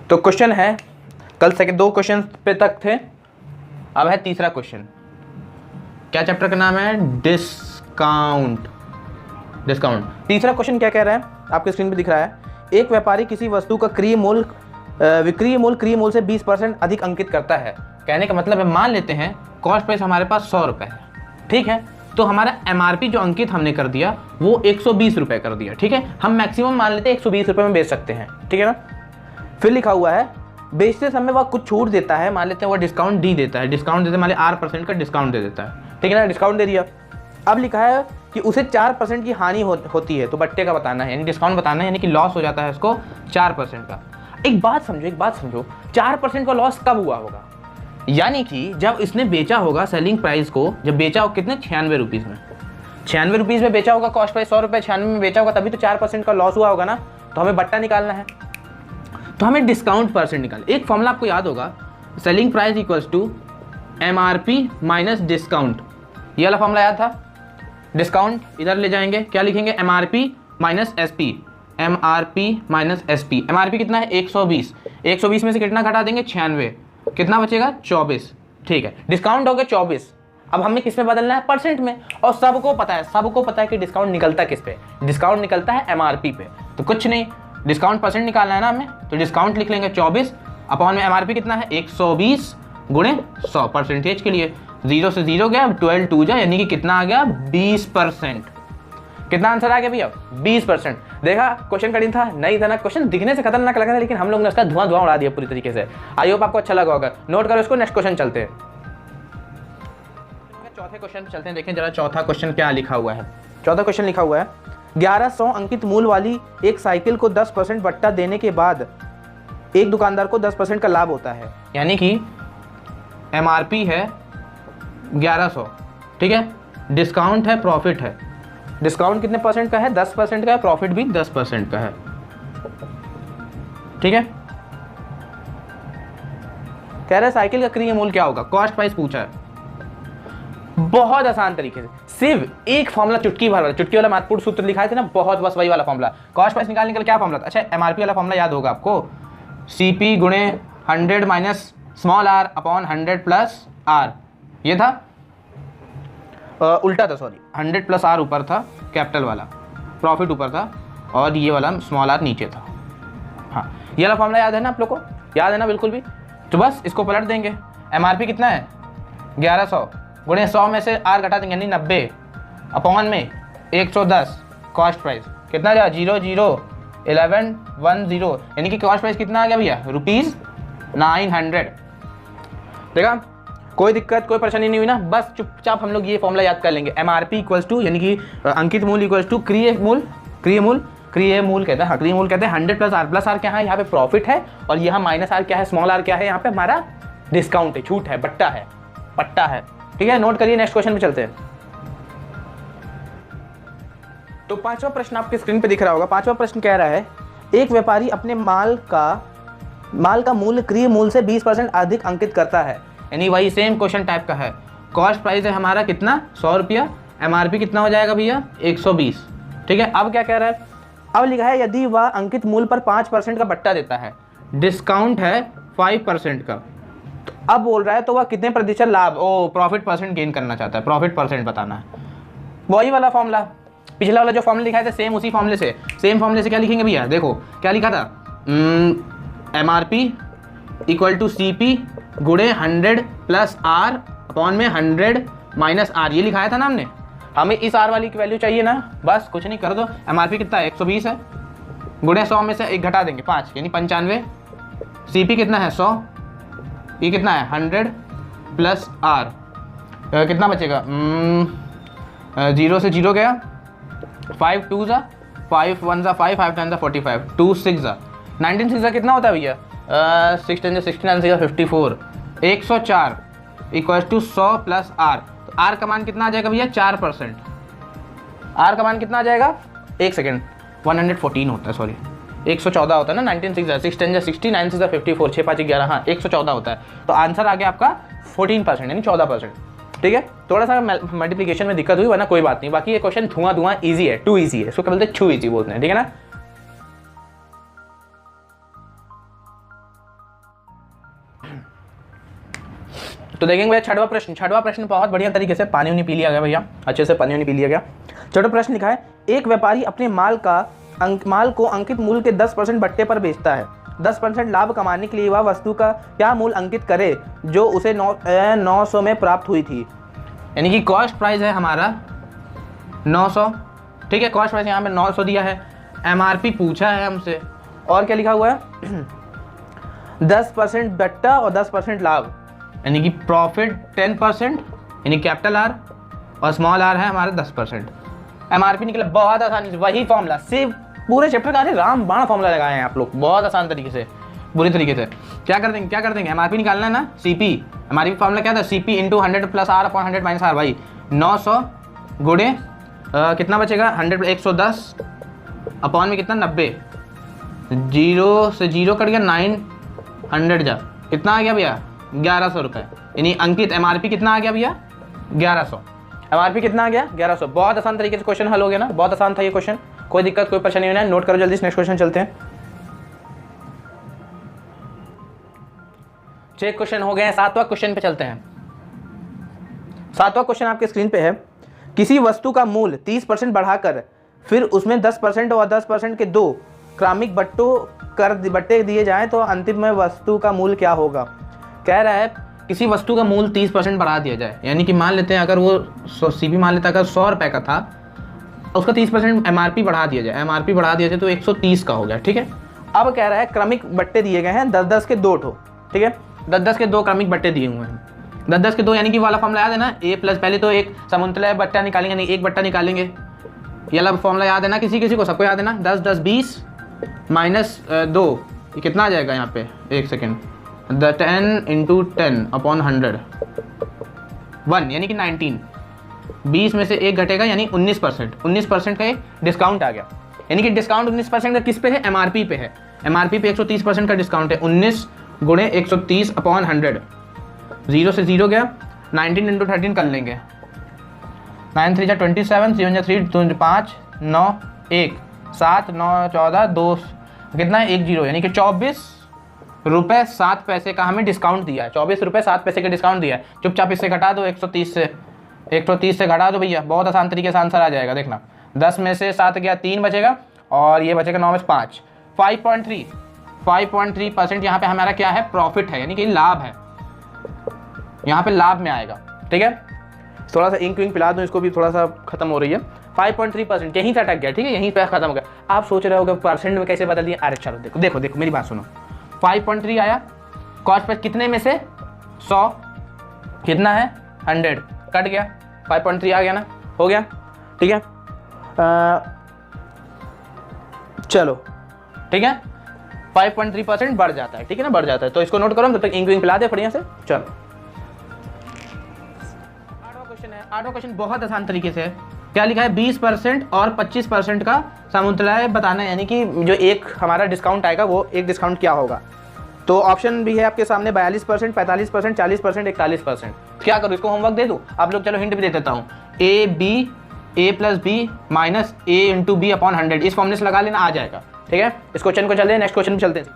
तो क्वेश्चन है, कल सेकंड 2 क्वेश्चन पे तक थे, अब है तीसरा क्वेश्चन। क्या चैप्टर का नाम है? डिस्काउंट। तीसरा क्वेश्चन क्या कह रहा है, आपके स्क्रीन पे दिख रहा है। एक व्यापारी किसी वस्तु का विक्रय मूल्य से 20% अधिक अंकित करता है। कहने का मतलब है, मान लेते हैं कॉस्ट प्राइस हमारे पास 100 रुपये है, ठीक है, तो हमारा MRP जो अंकित हमने कर दिया वो 120 रुपये कर दिया, ठीक है। हम मैक्सिमम मान लेते हैं 120 रुपये में बेच सकते हैं, ठीक है ना। फिर लिखा हुआ है बेचते समय वह कुछ छूट देता है, मान लेते हैं वह डिस्काउंट डी देता है, डिस्काउंट देते मान 8% का डिस्काउंट दे देता है, ठीक है ना, डिस्काउंट दे दिया। अब लिखा है कि उसे 4% की हानि होती है, तो बट्टे का बताना है, यानी डिस्काउंट बताना है, यानी कि लॉस हो जाता है इसको 4% का। एक बात समझो 4% का लॉस कब हुआ होगा? यानी कि जब इसने बेचा होगा सेलिंग प्राइस को, जब बेचा हो कितने 96 रुपीज़ में, 96 रुपीज़ में बेचा होगा, कॉस्ट प्राइस 100 रुपये, 96 में बेचा होगा, तभी तो 4% का लॉस हुआ होगा ना। तो हमें बट्टा निकालना है, तो हमें डिस्काउंट परसेंट निकाल। एक फॉर्मूला आपको याद होगा, selling price equals to MRP minus discount, ये वाला फॉर्मूला याद था। डिस्काउंट इधर ले जाएंगे, क्या लिखेंगे? MRP minus SP, MRP minus SP। MRP कितना है? 120, 120 में से कितना घटा देंगे? 96, कितना बचेगा? 24, ठीक है। डिस्काउंट हो गया 24, अब हमें किस में बदलना है? परसेंट में। और सबको पता है कि डिस्काउंट निकलता किस पे? डिस्काउंट निकलता है MRP पे। तो कुछ नहीं, डिस्काउंट परसेंट निकालना है ना हमें, तो डिस्काउंट लिख लेंगे 24 अपॉन में MRP कितना है? 120 गुणे 100 परसेंटेज के लिए 0 से 0 गया, 12 2 जा, यानी कि कितना आ गया? 20%। कितना आंसर आ गया भैया? 20%। देखा क्वेश्चन कठिन था? नहीं था ना, क्वेश्चन दिखने से खतरनाक लग रहा है, लेकिन हम लोग ने उसका धुआं उड़ा दिया पूरी तरीके से। आई होप आपको अच्छा लगा होगा। नोट करो इसको, नेक्स्ट क्वेश्चन चलते हैं। चौथे क्वेश्चन पे चलते हैं, देखें जरा चौथा क्वेश्चन क्या लिखा हुआ है। चौथा क्वेश्चन लिखा हुआ है 1100 अंकित मूल्य वाली एक साइकिल को 10% बट्टा देने के बाद एक दुकानदार को 10% का लाभ होता है। यानी कि MRP है 1100, ठीक है, डिस्काउंट है, प्रॉफिट है। डिस्काउंट कितने परसेंट का है? 10% का है, प्रॉफिट भी 10% का है, ठीक है। कह रहे साइकिल का क्रय मूल्य क्या होगा? कॉस्ट प्राइस पूछा है, बहुत आसान तरीके से, सिर्फ एक फॉर्मूला चुटकी वाला महत्वपूर्ण सूत्र लिखा थे ना, बहुत बस वही वाला फॉर्मूला। कॉस्ट प्राइस निकालने के लिए क्या फॉर्मूला था? अच्छा, MRP वाला फॉर्मूला याद होगा आपको, CP गुणे 100 minus small r upon 100 plus r, ये था उल्टा था, सॉरी, 100 प्लस r ऊपर था, कैपिटल वाला, प्रॉफिट ऊपर था, और ये वाला स्मॉल r नीचे था। हाँ, ये वाला फॉर्मूला याद है ना आप लोग को? याद है ना बिल्कुल भी? तो बस इसको पलट देंगे। MRP कितना है? 1100 गुणे 100 में से r घटा देंगे, यानी 90 अपॉन में 110 कॉस्ट प्राइस कितना गया? 001110, यानी कि कॉस्ट प्राइस कितना आ गया भैया? ₹900। देखा, कोई दिक्कत कोई परेशानी नहीं हुई ना। बस चुपचाप हम लोग ये फॉर्मूला याद कर लेंगे, MRP इक्वल्स टू, यानी कि अंकित मूल्य इक्वल्स टू क्रय मूल्य कहते हैं, हाँ, क्रय मूल्य कहते हैं 100 प्लस r क्या है? यहाँ पे प्रॉफिट है, और यहाँ माइनस r क्या है? स्मॉल r क्या है? यहाँ पे हमारा डिस्काउंट है, छूट है, बट्टा है, ठीक है। नोट करिए, नेक्स्ट क्वेश्चन पे चलते हैं। तो पांचवा प्रश्न आपके स्क्रीन पे दिख रहा होगा। पांचवा प्रश्न कह रहा है एक व्यापारी अपने माल का मूल्य क्रय मूल्य से 20% अधिक अंकित करता है, यानी वही सेम क्वेश्चन टाइप का है। कॉस्ट प्राइस है हमारा कितना? 100 रुपया, MRP कितना हो जाएगा भैया? 120, ठीक है। अब क्या कह रहा है? अब लिखा है यदि वह अंकित मूल्य पर 5% का बट्टा देता है, डिस्काउंट है 5% का, तो अब बोल रहा है तो वह कितने प्रतिशत लाभ, प्रॉफिट परसेंट गेन करना चाहता है, प्रॉफिट परसेंट बताना है। वही वाला फॉर्मूला, पिछला वाला जो फॉर्मूला लिखा था सेम उसी फॉर्मूले से क्या लिखेंगे भैया? देखो क्या लिखा था, MRP इक्वल टू CP गुणे 100 प्लस R अपॉन में 100 माइनस R, ये लिखाया था ना हमने। हमें इस R वाली की वैल्यू चाहिए ना, बस कुछ नहीं कर दो। MRP कितना है? 120 है, गुणे 100 में से 1 घटा देंगे 5, यानी 95। CP कितना है? 100, ये कितना है? 100 प्लस R, कितना बचेगा? 0 से 0 गया, 5 2 जा, 5 1 जा 5, 5 10 जा 45, 2 6 जा 19 6 जा कितना होता है भैया? 6 10 जा 69 6 जा 54, 104 इक्वल्स टू 100 प्लस R। तो R का मान कितना आ जाएगा भैया? 4%। R का मान कितना आ जाएगा? एक सेकेंड, 114 होता है, सॉरी 114 होता है ना। 19 6 जा 6 10 जा 60, 9 6 जा 54, 6 5 11, हाँ 114 होता है। तो आंसर आ गया आपका 14%, यानी 14%, ठीक है। थोड़ा सा मल्टीप्लिकेशन में दिक्कत हुई, वरना कोई बात नहीं। बाकी ये क्वेश्चन धुआं ईजी है, टू ईजी है, इसको क्या बोलते हैं? छू ईजी बोलते हैं, ठीक है ना। तो देखेंगे भैया छठवां प्रश्न बहुत बढ़िया तरीके से पानी उनी पी लिया गया भैया, अच्छे से पानी उनी पी लिया गया। छठवां प्रश्न लिखा है, एक व्यापारी अपने माल को अंकित मूल्य के 10% बट्टे पर बेचता है। 10% लाभ कमाने के लिए वह वस्तु का क्या मूल्य अंकित करे जो उसे 900 में प्राप्त हुई थी। यानी कि कॉस्ट प्राइस है हमारा 900, ठीक है, कॉस्ट प्राइस यहाँ पे 900 दिया है, MRP पूछा है हमसे, और क्या लिखा हुआ है 10% बट्टा और 10% लाभ, यानी कि प्रॉफिट 10%, यानी कैपिटल R और स्मॉल r है हमारा 10%। MRP निकला बहुत आसानी से, वही फॉर्मूला सिर्फ पूरे चैप्टर का राम बाण फॉर्मूला लगाए हैं आप लोग बहुत आसान तरीके से, बुरी तरीके से। क्या कर देंगे MRP निकालना है ना, CP, MRP फॉर्मूला क्या था, CP into 100 plus R upon 100 minus R। भाई 900 गुणे कितना बचेगा 100 110 अपॉन में कितना 90, 0 से 0 कट गया 900 जा, कितना आ गया भैया 1100 रुपये, यानी अंकित MRP कितना आ गया भैया 1100। MRP कितना आ गया 1100। बहुत आसान तरीके से क्वेश्चन हल हो गया ना, बहुत आसान था ये क्वेश्चन, कोई दिक्कत कोई परेशानी नहीं है। नोट करो जल्दी, नेक्स्ट क्वेश्चन चलते हैं। 6 क्वेश्चन हो गए हैं, 7वां क्वेश्चन पे चलते हैं। 7वां क्वेश्चन आपके स्क्रीन पे है, किसी वस्तु का मूल्य 30% बढ़ाकर फिर उसमें 10% और 10% के 2 क्रमिक बट्टे दिए जाएं तो अंतिम में वस्तु का मूल्य क्या होगा। कह रहा है किसी वस्तु का मूल्य 30% बढ़ा दिया जाए, यानी कि मान लेते हैं अगर वो CP मान लेता अगर 100 रुपये का था, उसका 30% MRP बढ़ा दिया जाए, MRP बढ़ा दिया जाए तो 130 का हो गया, ठीक है। अब कह रहा है क्रमिक बट्टे दिए गए हैं 10-10 के 2 ठो, ठीक है, 10-10 के 2 क्रमिक बट्टे दिए हुए हैं, 10-10 के 2, यानी कि वाला फॉर्मूला याद है ना, A प्लस पहले तो एक समुद्र बट्टा निकालेंगे, नहीं एक बट्टा निकालेंगे, ये वाला फॉर्मूला याद है ना, किसी को सबको याद है ना, 10-10-20 माइनस 2, ये कितना आ जाएगा यहाँ पे, एक सेकेंड, 10 इंटू 10 अपॉन 100 1, यानी कि 19, 20 में से एक घटेगा यानी 19% का एक डिस्काउंट आ गया, यानी कि डिस्काउंट 19% का किस पे है, MRP पे है, MRP पे 130% का डिस्काउंट है, 19 गुणे 130 अपॉन 100, 0 से 0 गया, 19 इंटू 13 कर लेंगे, 9 3 27, 7 3 2 5 9 1 7 9 14 2 कितना है 10, यानी कि 24 रुपये 7 पैसे का हमें डिस्काउंट दिया है, 24 रुपये 7 पैसे का डिस्काउंट दिया है। चुपचाप इससे घटा दो 130 से घटा दो भैया, बहुत आसान तरीके से आंसर आ जाएगा। देखना 10 में से 7 गया 3 बचेगा और ये बचेगा 9 में से 5, 5.3% यहाँ पे हमारा क्या है, प्रॉफिट है, यानी कि लाभ है, यहाँ पे लाभ में आएगा, ठीक है। थोड़ा सा इंक विंक पिला दूँ इसको भी, थोड़ा सा खत्म हो रही है, 5.3% यहीं से अटक गया, ठीक है, यहीं पे खत्म हो गया। आप सोच रहे होगे परसेंट में कैसे बदल दिए, अरे चलो देखो मेरी बात सुनो, 5.3 आया, कॉस्ट प्राइस कितने में से 100 कितना है 100 कट गया, 5.3 आ गया ना, हो गया, ठीक है। चलो ठीक है, 5.3% बढ़ जाता है, ठीक है ना, बढ़ जाता है, तो इसको नोट करो, तब तक इंक विंक पिला दे बढ़िया से। चलो 8वां क्वेश्चन है, 8वां क्वेश्चन बहुत आसान तरीके से है, क्या लिखा है 20% और 25% का समतुल्य बताना है, यानी कि जो एक हमारा डिस्काउंट आएगा वो एक डिस्काउंट क्या होगा। तो ऑप्शन भी है आपके सामने 42%, 45%, 40%, 41%। क्या करूँ, इसको होमवर्क दे दूँ, आप लोग चलो हिंट भी दे देता हूँ, A plus B minus A into B upon 100, इस फॉर्मूले से लगा लेना, आ जाएगा, ठीक है। इस क्वेश्चन को चलते हैं, नेक्स्ट क्वेश्चन में चलते हैं।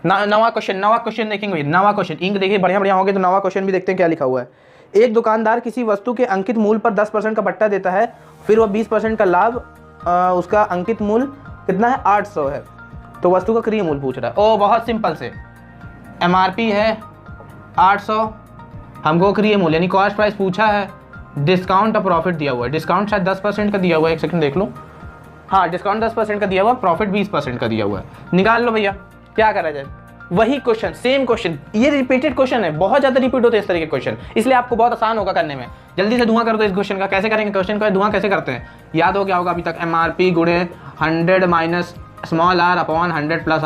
नवा क्वेश्चन देखेंगे, नवा क्वेश्चन, इंक देखिए बढ़िया होंगे, तो नवा क्वेश्चन भी देखते हैं क्या लिखा हुआ है। एक दुकानदार किसी वस्तु के अंकित मूल्य पर 10% का बट्टा देता है, फिर वह 20% का लाभ, उसका अंकित मूल्य कितना है 800 है, तो वस्तु का क्रय मूल्य पूछ रहा है। ओ बहुत सिंपल से, MRP है 800, हमको क्रय मूल्य यानी कॉस्ट प्राइस पूछा है, डिस्काउंट और प्रॉफिट दिया हुआ है, डिस्काउंट शायद 10% का दिया हुआ है, एक सेकंड देख लो, हाँ डिस्काउंट 10% का दिया हुआ है, प्रॉफिट 20% का दिया हुआ है, निकाल लो भैया, क्या करा जाए। वही क्वेश्चन, सेम क्वेश्चन, ये रिपीटेड क्वेश्चन है, बहुत ज़्यादा रिपीट होते हैं इस तरह के क्वेश्चन, इसलिए आपको बहुत आसान होगा करने में। जल्दी से धुआं कर दो इस क्वेश्चन का, कैसे करेंगे क्वेश्चन का धुआं कैसे करते हैं, याद हो गया होगा अभी तक, MRP गुणे 100 minus small r upon 100 plus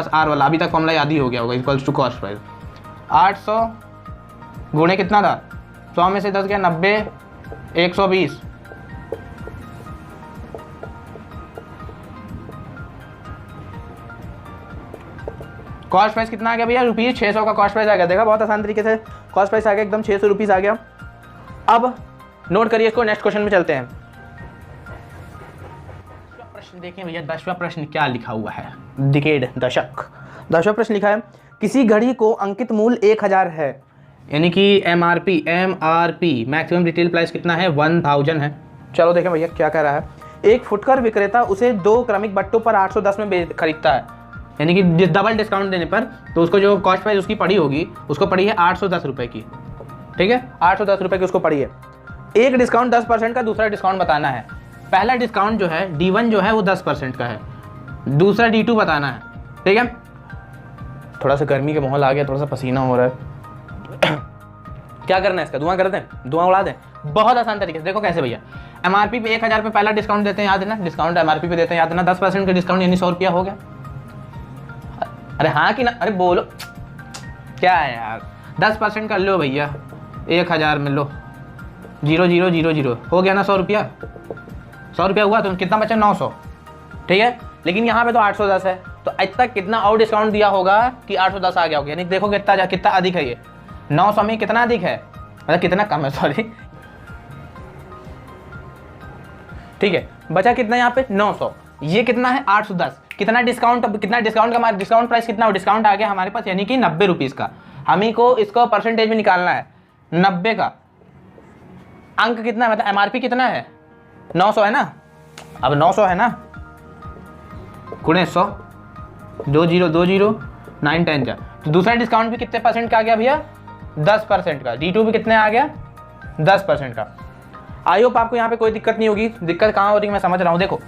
r वाला, अभी तक फॉर्मूला याद ही हो गया होगा, इक्वल्स टू कॉस्ट प्राइस। 800 गुणे कितना था, 100 में से 10 गया 90, 120, कॉस्ट प्राइस कितना आ गया भैया, रुपीज़ 600 का कॉस्ट प्राइस आ गया। देखा बहुत आसान तरीके से कॉस्ट प्राइस आ गया, एकदम 600 रुपीज़ आ गया। अब नोट करिए इसको, नेक्स्ट क्वेश्चन में चलते हैं। प्रश्न देखें भैया, 10वां प्रश्न क्या लिखा हुआ है, डिकेड दशक। 10वां प्रश्न लिखा है किसी घड़ी को अंकित मूल्य 1000 है, यानी कि एमआरपी मैक्सिमम रिटेल प्राइस कितना है, 1000 है। चलो देखें भैया क्या कह रहा है। एक फुटकर विक्रेता उसे 2 क्रमिक बट्टों पर 810 में खरीदता है, यानी कि डबल डिस्काउंट देने पर तो उसको जो कॉस्ट प्राइस उसकी पड़ी होगी, उसको पड़ी है 810 रुपये की। ठीक है, 810 रुपये की उसको पड़ी है। एक डिस्काउंट 10% का, दूसरा डिस्काउंट बताना है। पहला डिस्काउंट जो है D1 जो है वो 10% का है, दूसरा D2 बताना है। ठीक है, थोड़ा सा गर्मी का माहौल आ गया, थोड़ा सा पसीना हो रहा है। क्या करना है इसका, धुआं कर दें, धुआं उड़ा दें। बहुत आसान तरीके से देखो कैसे भैया। एमआरपी पे 1000 पे पहला डिस्काउंट देते हैं, याद है ना, डिस्काउंट एमआरपी पे देते हैं, याद है ना, 10% का डिस्काउंट यानी 100 रुपया हो गया। अरे हाँ कि ना, अरे बोलो क्या है यार, 10% कर लो भैया, 1000 में लो, 0000 हो गया ना 100 रुपया। 100 रुपया हुआ तो कितना बचा, 900। ठीक है, लेकिन यहाँ पे तो 810 है, तो इतना कितना और डिस्काउंट दिया होगा कि 810 आ गया होगा, यानी देखो कितना अधिक है ये, 900 में कितना अधिक है, मतलब कितना कम है, सॉरी। ठीक है, बचा कितना यहाँ पे 900, ये कितना है 810, कितना डिस्काउंट का हमारा डिस्काउंट प्राइस कितना, डिस्काउंट आ गया हमारे पास, यानी कि 90 रुपीज़ का। हमें को इसको परसेंटेज में निकालना है, 90 का अंक कितना है, मतलब एमआरपी कितना है, 900 है ना। अब 900 है ना, गुणे 100, 20 9 10 जा, तो दूसरा डिस्काउंट भी कितने परसेंट का आ गया भैया, 10% का। D2 भी कितने आ गया, 10% का। आई होप आपको यहाँ पे कोई दिक्कत नहीं होगी। दिक्कत कहाँ हो रही है मैं समझ रहा हूँ। देखो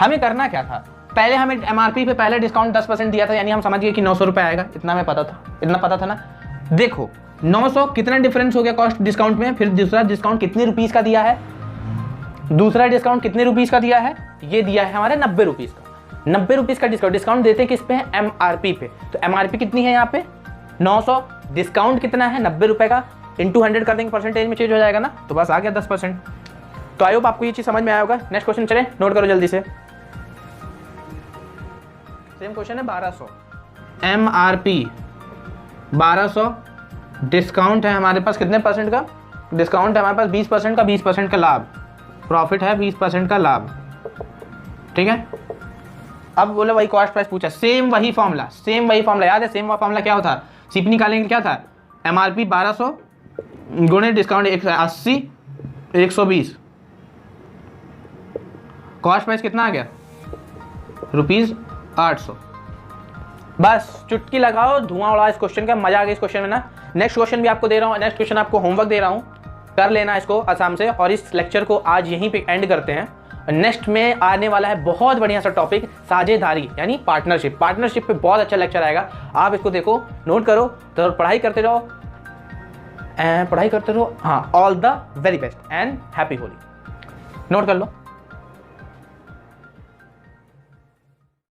हमें करना क्या था, पहले हमें एमआरपी पे पहले डिस्काउंट 10% दिया था, यानी हम समझ गए कि 900 रुपये आएगा, इतना हमें पता था, इतना पता था ना। देखो 900 कितना डिफरेंस हो गया कॉस्ट डिस्काउंट में, फिर दूसरा डिस्काउंट कितने रुपीज़ का दिया है, दूसरा डिस्काउंट कितने रुपीज़ का दिया है, ये दिया है हमारे 90 रुपीज़ का। 90 रुपीज़ का डिस्काउंट देते हैं किस पे है, एमआरपी पे। तो एमआरपी कितनी है यहाँ पे 900, डिस्काउंट कितना है 90 रुपये का, इंटू 100 कर देंगे, परसेंटेज में चेंज हो जाएगा ना, तो बस आ गया 10%। तो आई होप आपको ये चीज़ समझ में आया होगा। नेक्स्ट क्वेश्चन चले, नोट करो जल्दी से। सेम क्वेश्चन है 1200, एमआरपी 1200, डिस्काउंट है हमारे पास कितने परसेंट का, डिस्काउंट है हमारे पास 20% का, 20% का लाभ, प्रॉफिट है 20% का लाभ। ठीक है, अब बोले वही कॉस्ट प्राइस पूछा, सेम वही फॉर्मूला याद है, सेम फॉर्मूला क्या होता, सीपी निकालेंगे क्या था, एमआरपी 1200 गुणे डिस्काउंट 180 120, कॉस्ट प्राइस कितना आ गया, ₹800। बस चुटकी लगाओ, धुआं उड़ाओ इस क्वेश्चन का, मजा आ गया इस क्वेश्चन में ना। नेक्स्ट क्वेश्चन भी आपको दे रहा हूँ, नेक्स्ट क्वेश्चन आपको होमवर्क दे रहा हूँ, कर लेना इसको आसाम से। और इस लेक्चर को आज यहीं पे एंड करते हैं। नेक्स्ट में आने वाला है बहुत बढ़िया सा टॉपिक, साझेदारी यानी पार्टनरशिप पे बहुत अच्छा लेक्चर आएगा। आप इसको देखो, नोट करो, तो पढ़ाई करते रहो, हाँ, all the very best and happy Holi. Note कर लो।